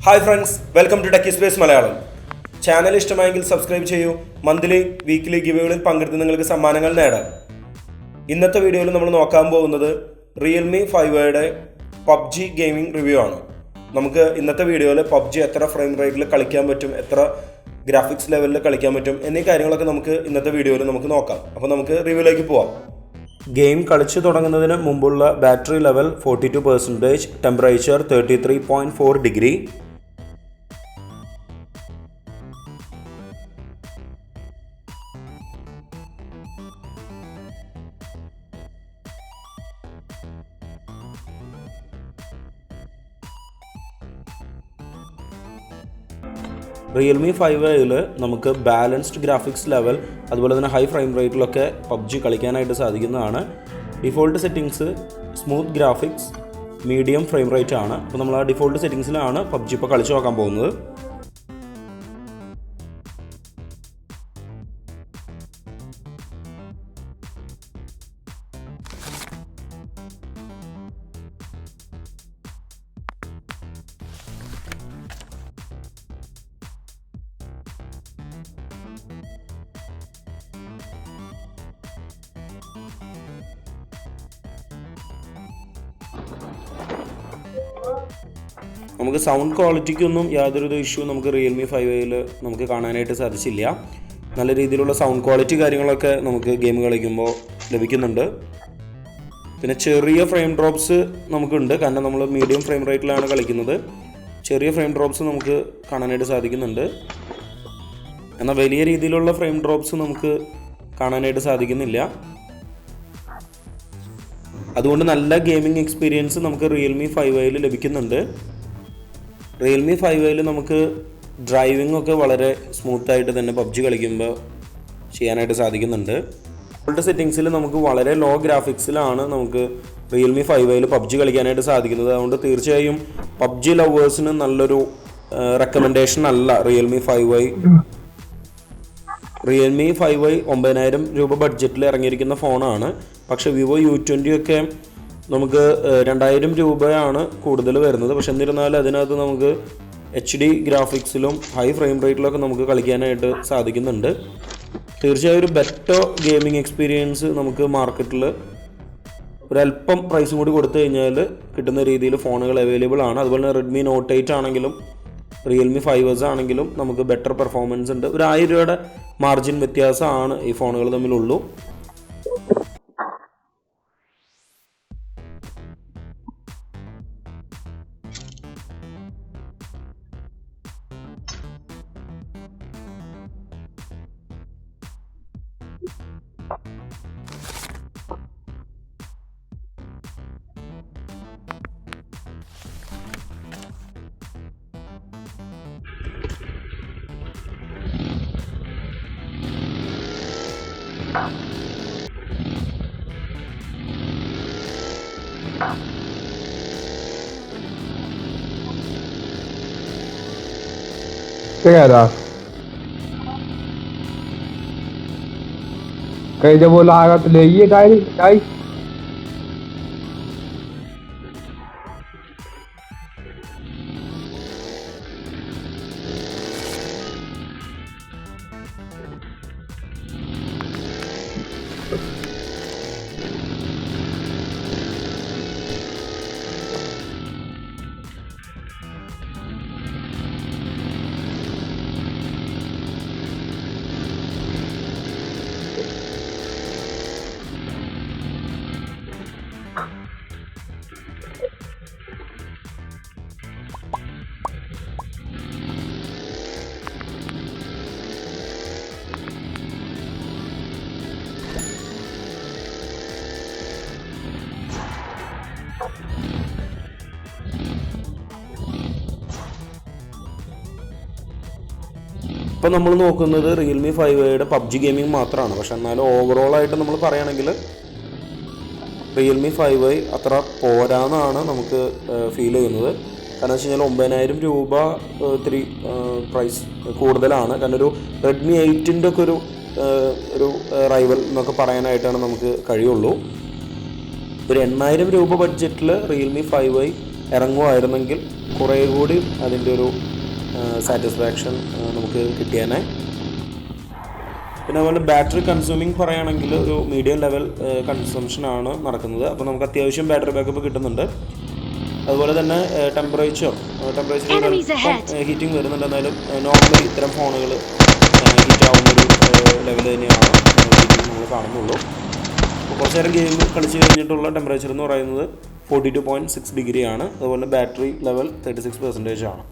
Hi friends, welcome to TechiSpace Malayalam. Channel ഇഷ്ടമായെങ്കിൽ subscribe ചെയ്യൂ. Monthly weekly ഗിവേകളിൽ പങ്കെടുത്ത് നിങ്ങൾക്ക് സമ്മാനങ്ങൾ നേടാം. ഇന്നത്തെ വീഡിയോയിൽ നമ്മൾ നോക്കാൻ പോകുന്നത് Realme 5യുടെ PUBG ഗെയിമിംഗ് റിവ്യൂ ആണ്. നമുക്ക് ഇന്നത്തെ വീഡിയോയിൽ PUBG എത്ര ഫ്രെയിം റേറ്റിൽ കളിക്കാൻ പറ്റും, എത്ര ഗ്രാഫിക്സ് ലെവലിൽ കളിക്കാൻ പറ്റും എന്നീ കാര്യങ്ങളൊക്കെ നമുക്ക് ഇന്നത്തെ വീഡിയോയിൽ നമുക്ക് നോക്കാം. അപ്പോൾ നമുക്ക് റിവ്യൂയിലേക്ക് പോവാം. ഗെയിം കളിച്ചു തുടങ്ങുന്നതിന് മുമ്പുള്ള battery level 42%, temperature 33.4 degree. Realme 5യിൽ നമുക്ക് ബാലൻസ്ഡ് ഗ്രാഫിക്സ് ലെവൽ അതുപോലെ തന്നെ ഹൈ ഫ്രെയിം റേറ്റിലൊക്കെ PUBG കളിക്കാനായിട്ട് സാധിക്കുന്നതാണ്. Default settings smooth graphics, medium frame rate ആണ്. അപ്പോൾ നമ്മൾ ആ ഡിഫോൾട്ട് സെറ്റിങ്സിലാണ് PUBG ഇപ്പോൾ കളിച്ചു നോക്കാൻ പോകുന്നത്. നമുക്ക് സൗണ്ട് ക്വാളിറ്റിക്കൊന്നും യാതൊരു ഇഷ്യൂ നമുക്ക് Realme 5യിൽ നമുക്ക് കാണാനായിട്ട് സാധിച്ചില്ല. നല്ല രീതിയിലുള്ള സൗണ്ട് ക്വാളിറ്റി കാര്യങ്ങളൊക്കെ നമുക്ക് ഗെയിം കളിക്കുമ്പോൾ ലഭിക്കുന്നുണ്ട്. പിന്നെ ചെറിയ ഫ്രെയിം ഡ്രോപ്സ് നമുക്കുണ്ട്, കാരണം നമ്മൾ മീഡിയം ഫ്രെയിം റേറ്റിലാണ് കളിക്കുന്നത്. ചെറിയ ഫ്രെയിം ഡ്രോപ്സ് നമുക്ക് കാണാനായിട്ട് സാധിക്കുന്നുണ്ട്. എന്നാൽ വലിയ രീതിയിലുള്ള ഫ്രെയിം ഡ്രോപ്സ് നമുക്ക് കാണാനായിട്ട് സാധിക്കുന്നില്ല. അതുകൊണ്ട് നല്ല ഗെയിമിംഗ് എക്സ്പീരിയൻസ് നമുക്ക് Realme 5യിൽ ലഭിക്കുന്നുണ്ട്. Realme 5യിൽ നമുക്ക് ഡ്രൈവിംഗ് ഒക്കെ വളരെ സ്മൂത്തായിട്ട് തന്നെ PUBG കളിക്കുമ്പോൾ ചെയ്യാനായിട്ട് സാധിക്കുന്നുണ്ട്. ഡിഫോൾട്ട് സെറ്റിങ്സിൽ നമുക്ക് വളരെ ലോ ഗ്രാഫിക്സിലാണ് നമുക്ക് Realme 5യിൽ PUBG കളിക്കാനായിട്ട് സാധിക്കുന്നത്. അതുകൊണ്ട് തീർച്ചയായും PUBG ലവേഴ്സിന് നല്ലൊരു റെക്കമെൻഡേഷൻ അല്ല Realme 5i. Realme 5i 9,000 രൂപ ബഡ്ജറ്റിൽ ഇറങ്ങിയിരിക്കുന്ന ഫോണാണ്. പക്ഷേ Vivo U20 ഒക്കെ നമുക്ക് 2,000 രൂപയാണ് കൂടുതൽ വരുന്നത്. പക്ഷെ എന്നിരുന്നാലും അതിനകത്ത് നമുക്ക് HD ഗ്രാഫിക്സിലും ഹൈ ഫ്രെയിം റേറ്റിലൊക്കെ നമുക്ക് കളിക്കാനായിട്ട് സാധിക്കുന്നുണ്ട്. തീർച്ചയായും ഒരു ബെറ്റർ ഗെയിമിംഗ് എക്സ്പീരിയൻസ് നമുക്ക് മാർക്കറ്റിൽ ഒരല്പം പ്രൈസും കൂടി കൊടുത്തു കഴിഞ്ഞാൽ കിട്ടുന്ന രീതിയിൽ ഫോണുകൾ അവൈലബിൾ ആണ്. അതുപോലെ തന്നെ Redmi Note 8 ആണെങ്കിലും Realme 5s ആണെങ്കിലും നമുക്ക് ബെറ്റർ പെർഫോമൻസ് ഉണ്ട്. ഒരു 1,000 രൂപയുടെ മാർജിൻ വ്യത്യാസമാണ് ഈ ഫോണുകൾ തമ്മിലുള്ളൂ. क्या कह रहा कहीं जब वो लाएगा तो ले ये डाई ഇപ്പോൾ നമ്മൾ നോക്കുന്നത് Realme 5യുടെ PUBG ഗെയിമിംഗ് മാത്രമാണ്. പക്ഷെ എന്നാലും ഓവറോളായിട്ട് നമ്മൾ പറയുകയാണെങ്കിൽ Realme 5i അത്ര പോരാന്നാണ് നമുക്ക് ഫീൽ ചെയ്യുന്നത്. കാരണം വെച്ച് കഴിഞ്ഞാൽ 9,000 രൂപ ഇത്തിരി പ്രൈസ് കൂടുതലാണ്. കാരണം ഒരു Redmi 8ൻ്റെ ഒക്കെ ഒരു റൈവൽ എന്നൊക്കെ പറയാനായിട്ടാണ് നമുക്ക് കഴിയുള്ളൂ. ഒരു 8000 രൂപ ബഡ്ജറ്റിൽ റിയൽമി 5i ഇറങ്ങുമായിരുന്നെങ്കിൽ കുറേ കൂടി അതിൻ്റെ ഒരു സാറ്റിസ്ഫാക്ഷൻ നമുക്ക് കിട്ടിയേനെ. പിന്നെ അതുപോലെ ബാറ്ററി കൺസ്യൂമിങ് പറയുകയാണെങ്കിൽ ഒരു മീഡിയം ലെവൽ കൺസംഷനാണ് നടക്കുന്നത്. അപ്പോൾ നമുക്ക് അത്യാവശ്യം ബാറ്ററി ബാക്കപ്പ് കിട്ടുന്നുണ്ട്. അതുപോലെ തന്നെ ടെമ്പറേച്ചർ ഹീറ്റിംഗ് വരുന്നുണ്ട്. എന്നാലും നോർമലി ഇത്തരം ഫോണുകൾ ഹീറ്റ് ആവുന്നൊരു ലെവൽ തന്നെയാണ് ഹീറ്റിംഗ് നമ്മൾ കാണുന്നുള്ളൂ. അപ്പോൾ കുറച്ച് നേരം ഗെയിം കളിച്ച് കഴിഞ്ഞിട്ടുള്ള ടെമ്പറേച്ചർ എന്ന് പറയുന്നത് 42.6 ഡിഗ്രി ആണ്. അതുപോലെ ബാറ്ററി ലെവൽ 36% ആണ്.